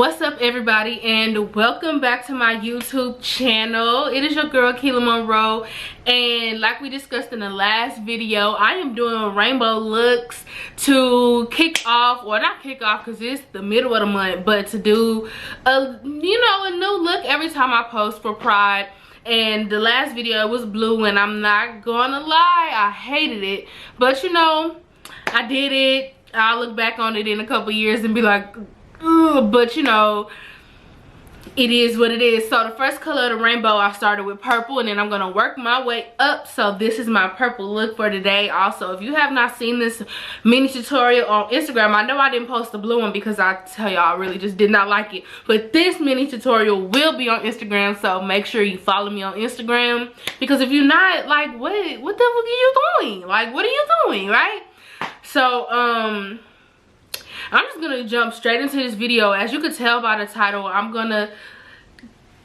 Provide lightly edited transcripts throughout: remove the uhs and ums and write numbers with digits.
What's up everybody, and welcome back to my YouTube channel. It is your girl Keela Monroe, and like we discussed in the last video, I am doing rainbow looks to kick off, or not kick off because it's the middle of the month, but to do a new look every time I post for Pride. And the last video was blue, and I'm not gonna lie, I hated it, but I did it. I'll look back on it in a couple years and be like, ugh, but it is what it is. So the first color of the rainbow, I started with purple, and then I'm gonna work my way up. So this is my purple look for today. Also, if you have not seen this mini tutorial on Instagram, I know I didn't post the blue one because I tell y'all I really just did not like it, but this mini tutorial will be on Instagram, so make sure you follow me on Instagram, because if you're not, like, what the fuck are you doing? Like, what are you doing, right? So I'm just gonna jump straight into this video. As you could tell by the title, I'm gonna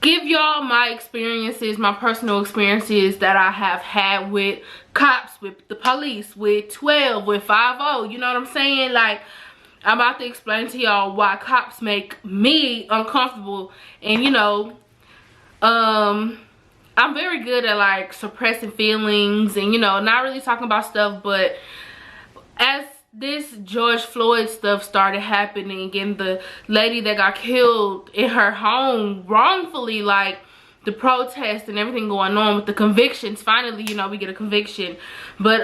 give y'all my experiences, my personal experiences that I have had with cops, with the police, with 12, with 5-0, you know what I'm saying? Like, I'm about to explain to y'all why cops make me uncomfortable. And I'm very good at like suppressing feelings and not really talking about stuff, but as this George Floyd stuff started happening, and the lady that got killed in her home wrongfully, like the protests and everything going on with the convictions, finally we get a conviction. But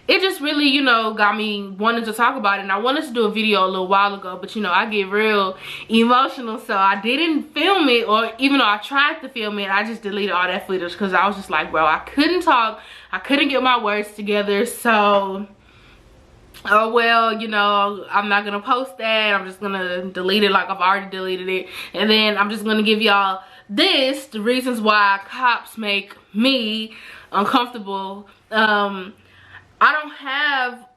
it just really got me wanting to talk about it. And I wanted to do a video a little while ago, but I get real emotional, so I didn't film it. Or even though I tried to film it, I just deleted all that footage because I was just like, bro, I couldn't talk, I couldn't get my words together. So oh well, I'm not gonna post that. I'm just gonna delete it like I've already deleted it, and then I'm just gonna give y'all the reasons why cops make me uncomfortable. I don't have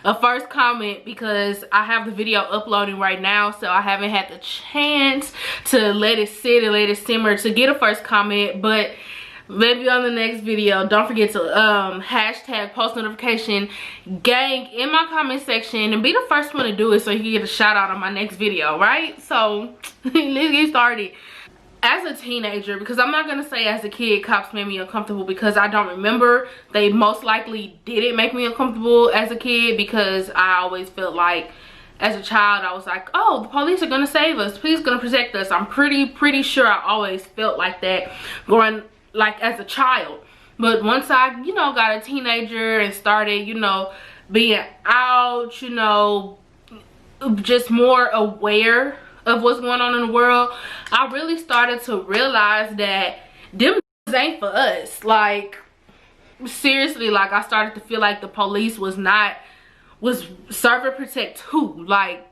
a first comment because I have the video uploading right now, so I haven't had the chance to let it sit and let it simmer to get a first comment. But maybe on the next video, don't forget to hashtag post notification gang in my comment section and be the first one to do it so you can get a shout out on my next video, right? So let's get started. As a teenager, because I'm not gonna say as a kid cops made me uncomfortable, because I don't remember. They most likely didn't make me uncomfortable as a kid, because I always felt like as a child I was like, oh, the police are gonna save us, police are gonna protect us. I'm pretty sure I always felt like that growing like as a child. But once I got a teenager and started being out, just more aware of what's going on in the world, I really started to realize that them ain't for us. Like, seriously, like I started to feel like the police was serve and protect who? Like,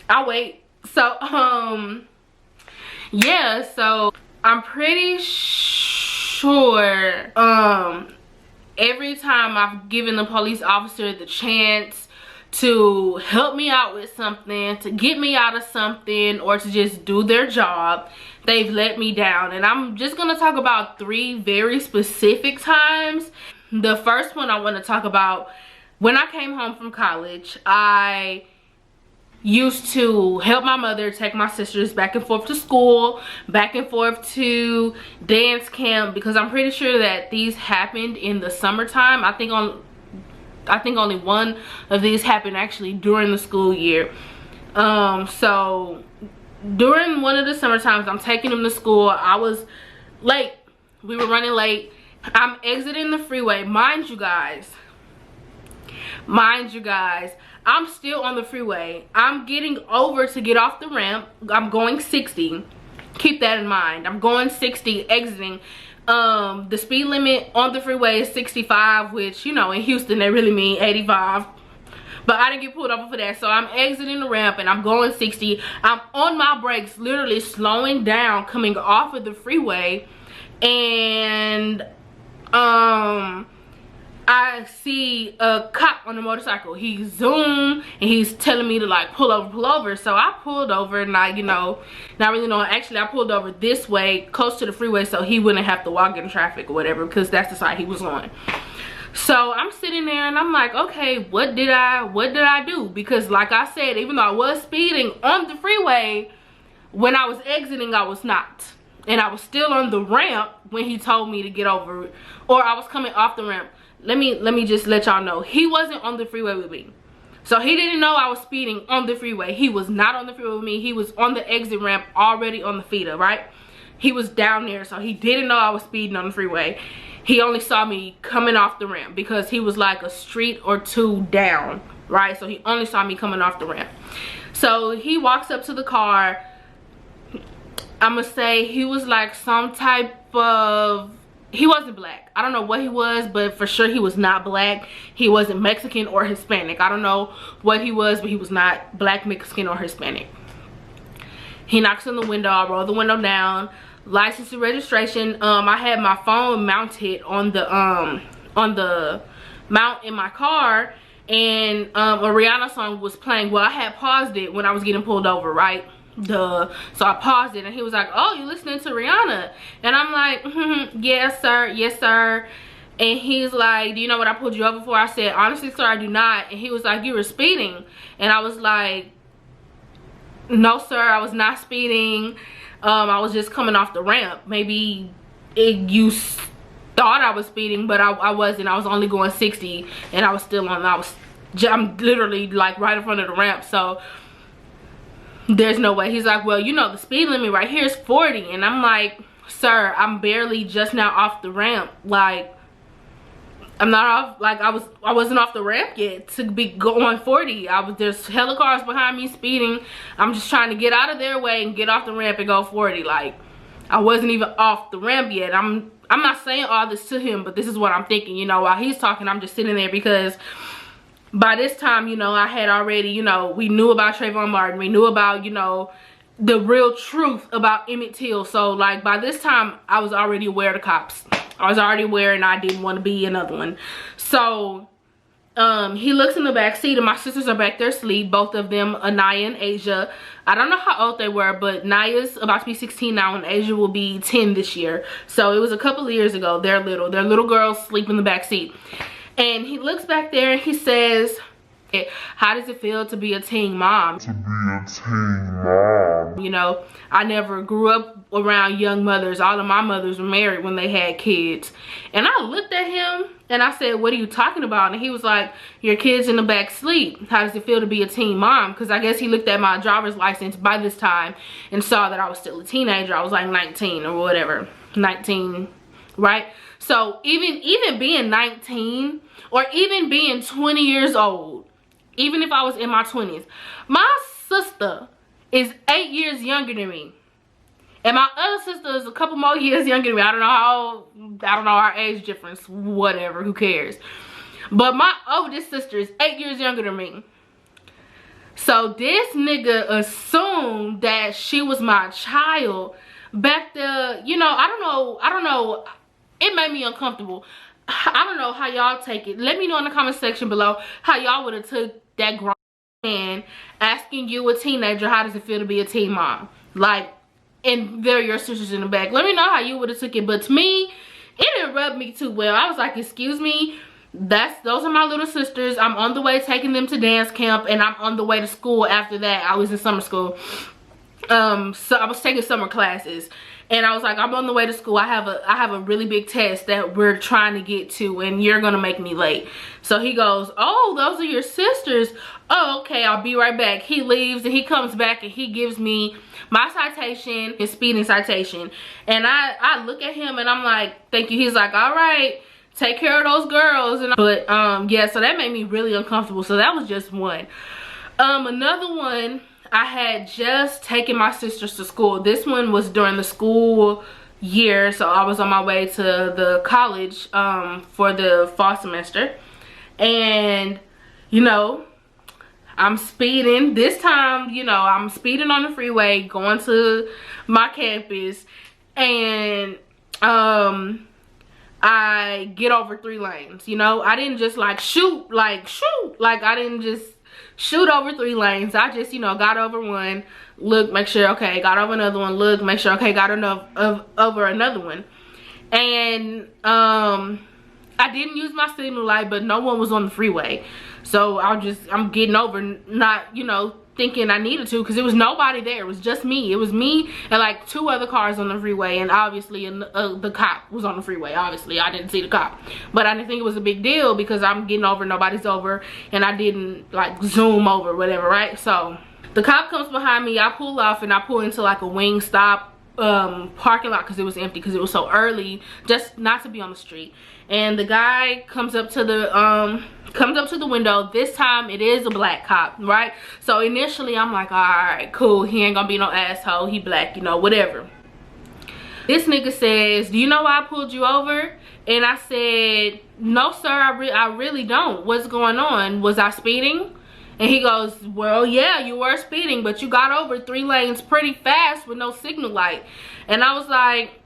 I'll wait. So yeah, so I'm pretty sure every time I've given the police officer the chance to help me out with something, to get me out of something, or to just do their job, they've let me down. And I'm just gonna talk about 3 very specific times. The first one I want to talk about, when I came home from college, I used to help my mother take my sisters back and forth to school, back and forth to dance camp, because I'm pretty sure that these happened in the summertime. I think only one of these happened actually during the school year. So during one of the summer times, I'm taking them to school. I was late. We were running late. I'm exiting the freeway. Mind you guys, I'm still on the freeway. I'm getting over to get off the ramp. I'm going 60. Keep that in mind. I'm going 60, exiting. The speed limit on the freeway is 65, which in Houston they really mean 85, but I didn't get pulled over for that. So I'm exiting the ramp and I'm going 60. I'm on my brakes, literally slowing down, coming off of the freeway, and I see a cop on a motorcycle. He zoomed and he's telling me to like pull over. So I pulled over, and I, not really knowing. Actually, I pulled over this way, close to the freeway, so he wouldn't have to walk in traffic or whatever, because that's the side he was on. So I'm sitting there and I'm like, okay, what did I do? Because like I said, even though I was speeding on the freeway, when I was exiting, I was not. And I was still on the ramp when he told me to get over it. Or I was coming off the ramp. Let me just let y'all know. He wasn't on the freeway with me. So he didn't know I was speeding on the freeway. He was not on the freeway with me. He was on the exit ramp already on the feeder, right? He was down there, so he didn't know I was speeding on the freeway. He only saw me coming off the ramp because he was like a street or two down, right? So he only saw me coming off the ramp. So he walks up to the car. I'm gonna say he was like some type of, he wasn't black. I don't know what he was, but for sure he was not black. He wasn't Mexican or Hispanic. I don't know what he was, but he was not black, Mexican, or Hispanic. He knocks on the window. I roll the window down. License and registration. I had my phone mounted on the mount in my car, and a Rihanna song was playing. Well, I had paused it when I was getting pulled over, right? So I paused it, and he was like, oh, you listening to Rihanna? And I'm like, yes sir, yes sir. And he's like, do you know what I pulled you over for? I said, honestly sir, I do not. And he was like, you were speeding. And I was like, no sir, I was not speeding. I was just coming off the ramp. Maybe you thought I was speeding, but I wasn't. I was only going 60, and I was still on. I'm literally like right in front of the ramp, so there's no way. He's like, well, you know, the speed limit right here is 40. And I'm like, sir, I'm barely just now off the ramp. Like, I'm not off, like I wasn't off the ramp yet to be going 40. There's hella cars behind me speeding. I'm just trying to get out of their way and get off the ramp and go 40. Like, I wasn't even off the ramp yet. I'm not saying all this to him, but this is what I'm thinking, you know, while he's talking. I'm just sitting there because by this time, you know, I had already, you know, we knew about Trayvon Martin. We knew about, you know, the real truth about Emmett Till. So like by this time I was already aware of the cops. I was already aware, and I didn't want to be another one. So he looks in the back seat, and my sisters are back there asleep, both of them, Anaya and Asia. I don't know how old they were, but Naya's about to be 16 now, and Asia will be 10 this year. So it was a couple of years ago. They're little girls sleep in the back seat. And he looks back there and he says, how does it feel to be a teen mom? You know, I never grew up around young mothers. All of my mothers were married when they had kids. And I looked at him and I said, what are you talking about? And he was like, your kid's in the back sleep. How does it feel to be a teen mom? Because I guess he looked at my driver's license by this time and saw that I was still a teenager. I was like 19 or whatever. 19, right? So even being 19 or even being 20 years old, even if I was in my 20s, my sister is 8 years younger than me. And my other sister is a couple more years younger than me. I don't know our age difference, whatever, who cares. But my oldest sister is 8 years younger than me. So this nigga assumed that she was my child back there. You know, I don't know. It made me uncomfortable. I don't know how y'all take it. Let me know in the comment section below how y'all would have took that grown man asking you, a teenager, how does it feel to be a teen mom? Like, and there are your sisters in the back. Let me know how you would have took it. But to me, it didn't rub me too well. I was like, excuse me, those are my little sisters. I'm on the way taking them to dance camp, and I'm on the way to school after that. I was in summer school. So I was taking summer classes. And I was like, I'm on the way to school. I have a really big test that we're trying to get to, and you're gonna make me late. So he goes, oh, those are your sisters. Oh, okay, I'll be right back. He leaves and he comes back and he gives me my citation, his speeding citation. And I look at him and I'm like, thank you. He's like, all right, take care of those girls. But yeah, so that made me really uncomfortable. So that was just one. Another one, I had just taken my sisters to school. This one was during the school year, so I was on my way to the college for the fall semester. And, you know, I'm speeding. This time, you know, I'm speeding on the freeway going to my campus. And I get over 3 lanes, you know. I didn't just like shoot. Like I didn't just shoot over 3 lanes. I just, you know, got over one, look, make sure, okay, got over another one, look, make sure, okay, got enough over another one. And I didn't use my signal light, but no one was on the freeway. So I'm getting over, not, you know, thinking I needed to, because it was nobody there. It was just me. It was me and like 2 other cars on the freeway, and obviously the cop was on the freeway. Obviously I didn't see the cop, but I didn't think it was a big deal because I'm getting over, nobody's over, and I didn't like zoom over, whatever, right? So the cop comes behind me. I pull off and I pull into like a Wingstop parking lot because it was empty, because it was so early, just not to be on the street. And the guy comes up to the window. This time it is a black cop, right? So initially I'm like, all right, cool, he ain't gonna be no asshole, he black, you know, whatever. This nigga says, do you know why I pulled you over? And I said, no sir, I really don't. What's going on? Was I speeding? And he goes, well, yeah, you were speeding, but you got over 3 lanes pretty fast with no signal light. And I was like,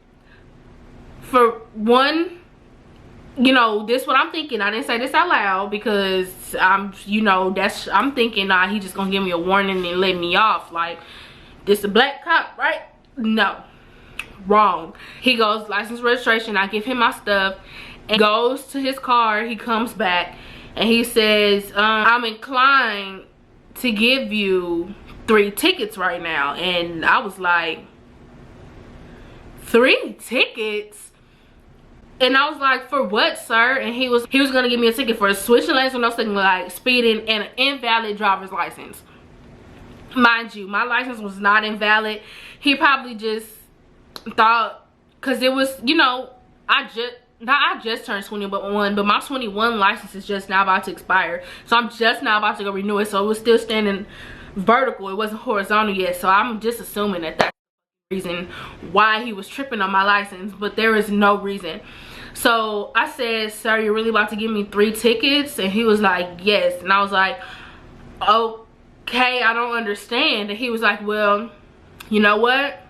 for one, you know, this what I'm thinking. I didn't say this out loud because you know, I'm thinking, nah, he just gonna give me a warning and let me off. Like, this a black cop, right? No, wrong. He goes, license, registration. I give him my stuff and goes to his car. He comes back and he says, I'm inclined to give you 3 tickets right now. And I was like, 3 tickets? And I was like, for what, sir? And he was gonna give me a ticket for switching lanes with no signal light, speeding, and an invalid driver's license. Mind you, my license was not invalid. He probably just thought, cause it was, you know, I just turned 21, but my 21 license is just now about to expire. So I'm just now about to go renew it. So it was still standing vertical. It wasn't horizontal yet. So I'm just assuming that that's the reason why he was tripping on my license, but there is no reason. So I said, sir, you're really about to give me 3 tickets? And he was like, yes. And I was like, okay, I don't understand. And he was like, well, you know what?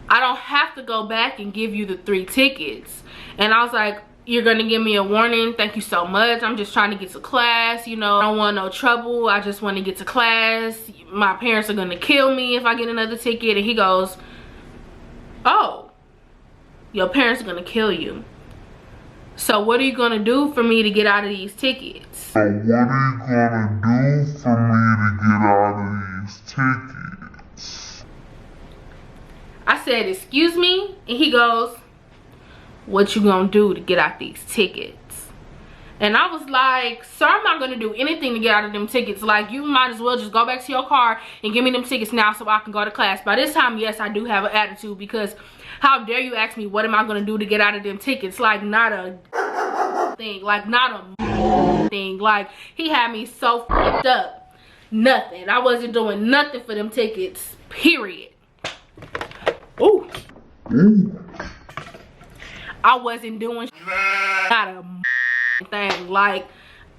I don't have to go back and give you the 3 tickets. And I was like, you're gonna give me a warning? Thank you so much. I'm just trying to get to class, you know. I don't want no trouble. I just want to get to class. My parents are gonna kill me if I get another ticket. And he goes, oh, your parents are gonna kill you. So what are you gonna do for me to get out of these tickets? So what are you gonna do for me to get out of these tickets? I said, excuse me? And he goes, what you gonna do to get out these tickets? And I was like, sir, I'm not gonna do anything to get out of them tickets. Like, you might as well just go back to your car and give me them tickets now so I can go to class. By this time, yes, I do have an attitude, because how dare you ask me what am I gonna do to get out of them tickets? Like, not a thing. Like, not a thing. Like, he had me so fucked up. Nothing. I wasn't doing nothing for them tickets, period. Ooh. I wasn't doing not a thing. Like,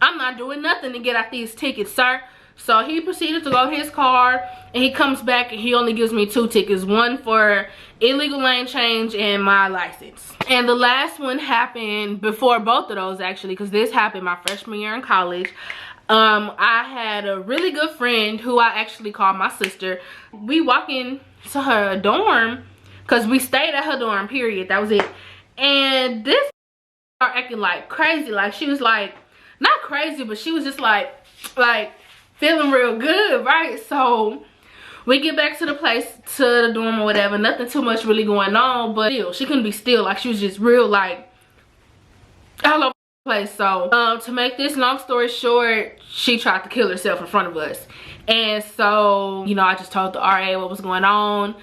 I'm not doing nothing to get out these tickets, sir. So he proceeded to go to his car, and he comes back and he only gives me 2 tickets. One for illegal lane change and my license. And the last one happened before both of those, actually, because this happened my freshman year in college. I had a really good friend who I actually called my sister. We walk into her dorm, because we stayed at her dorm, period. That was it. And this started acting like crazy. Like, she was like, not crazy, but she was just like feeling real good, right? So we get back to the place, to the dorm or whatever. Nothing too much really going on, but still, she couldn't be still. Like, she was just real, like, all over the place. So to make this long story short, she tried to kill herself in front of us. And so, you know, I just told the RA what was going on.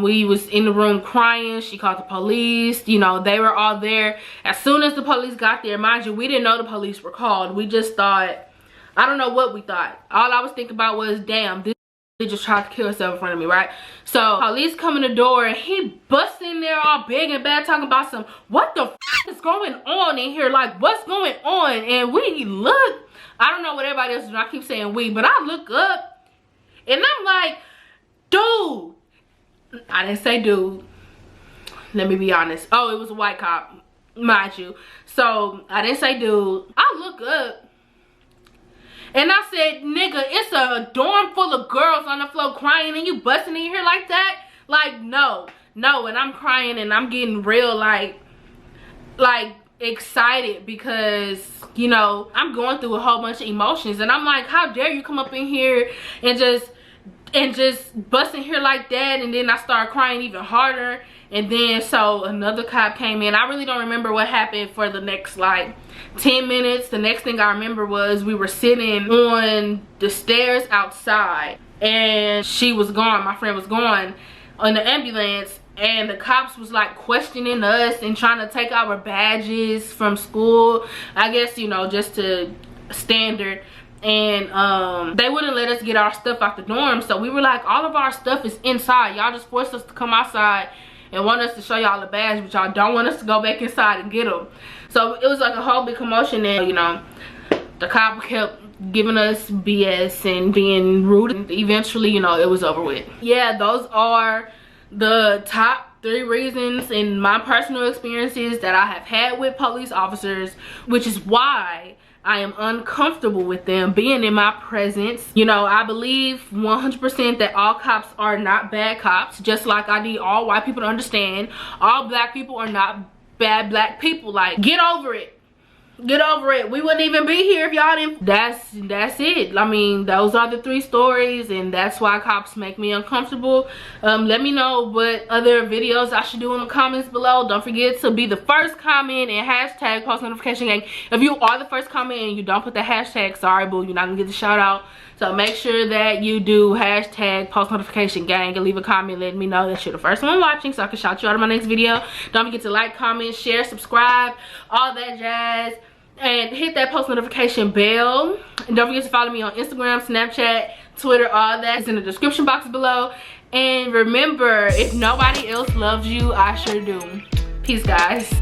We was in the room crying. She called the police. You know, they were all there. As soon as the police got there, mind you, we didn't know the police were called. We just thought, I don't know what we thought. All I was thinking about was, damn, this just tried to kill herself in front of me, right? So police come in the door and he busts in there all big and bad, talking about some, what the f is going on in here? Like, what's going on? And we look, I don't know what everybody else is doing. I keep saying we, but I look up and I'm like, dude. I didn't say dude. Let me be honest. Oh, it was a white cop, mind you. So I didn't say dude. I look up and I said, nigga, it's a dorm full of girls on the floor crying and you busting in here like that? Like, no. And I'm crying and I'm getting real like excited because, you know, I'm going through a whole bunch of emotions, and I'm like, how dare you come up in here and just bust in here like that. And then I started crying even harder. And then so another cop came in. I really don't remember what happened for the next like 10 minutes. The next thing I remember was we were sitting on the stairs outside, and she was gone. My friend was gone on the ambulance, and the cops was like questioning us and trying to take our badges from school, I guess, you know, just to standard. And they wouldn't let us get our stuff out the dorm, so we were like, all of our stuff is inside. Y'all just forced us to come outside and want us to show y'all the badge, but y'all don't want us to go back inside and get them. So it was like a whole big commotion, and, you know, the cop kept giving us BS and being rude, and eventually, you know, it was over with. Yeah, those are the top 3 reasons in my personal experiences that I have had with police officers, which is why I am uncomfortable with them being in my presence. You know, I believe 100% that all cops are not bad cops, just like I need all white people to understand all black people are not bad black people. Like, get over it. Get over it. We wouldn't even be here if y'all didn't. That's it. I mean, those are the 3 stories, and that's why cops make me uncomfortable. Let me know what other videos I should do in the comments below. Don't forget to be the first comment and hashtag post notification gang. If you are the first comment and you don't put the hashtag, sorry boo, you're not gonna get the shout out. So make sure that you do hashtag post notification gang and leave a comment letting me know that you're the first one watching, so I can shout you out in my next video. Don't forget to like, comment, share, subscribe, all that jazz, and hit that post notification bell. And don't forget to follow me on Instagram, Snapchat, Twitter. All that is in the description box below. And remember, if nobody else loves you, I sure do. Peace, guys.